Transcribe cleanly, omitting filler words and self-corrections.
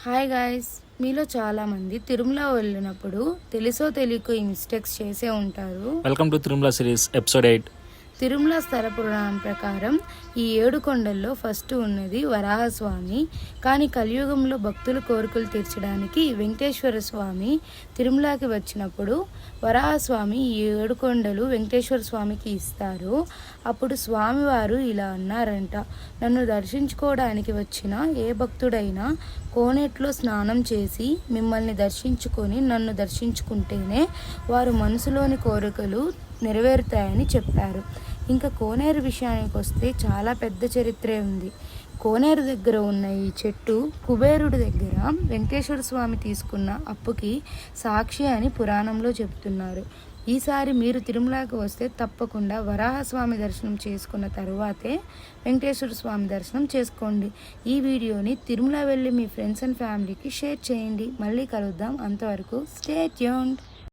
Hi guys, మీలో చాలామంది తిరుమల వెళ్ళినప్పుడు తెలుసో తెలియకో ఈ మిస్టేక్స్ చేసే ఉంటారు. Welcome to Tirumala series episode 8. Tirumala స్థల పురాణం ప్రకారం ఈ 7 కొండల్లో ఫస్ట్ ఉన్నది వరాహస్వామి. కానీ కలియుగంలో భక్తుల కోరికలు తీర్చడానికి వెంకటేశ్వర స్వామి తిరుమలకి వచ్చినప్పుడు వరాహస్వామి ఈ 7 కొండలు వెంకటేశ్వర స్వామికి ఇస్తారు. అప్పుడు స్వామివారు ఇలా అన్నారంట, నన్ను దర్శించుకోవడానికి వచ్చిన ఏ భక్తుడైనా కోనేట్లో స్నానం చేసి మిమ్మల్ని దర్శించుకొని నన్ను దర్శించుకుంటేనే వారు మనసులోని కోరికలు నెరవేరుతాయని చెప్పారు. ఇంకా కోనేరు విషయానికి వస్తే చాలా పెద్ద చరిత్రే ఉంది. కోనేరు దగ్గర ఉన్న ఈ చెట్టు కుబేరుడి దగ్గర వెంకటేశ్వర స్వామి తీసుకున్న అప్పుకి సాక్షి అని పురాణంలో చెబుతున్నారు. ఈసారి మీరు తిరుమలకి వస్తే తప్పకుండా వరాహస్వామి దర్శనం చేసుకున్న తరువాతే వెంకటేశ్వర స్వామి దర్శనం చేసుకోండి. ఈ వీడియోని తిరుమల వెళ్ళి మీ ఫ్రెండ్స్ అండ్ ఫ్యామిలీకి షేర్ చేయండి. మళ్ళీ కలుద్దాం. అంతవరకు స్టే ట్యూన్డ్.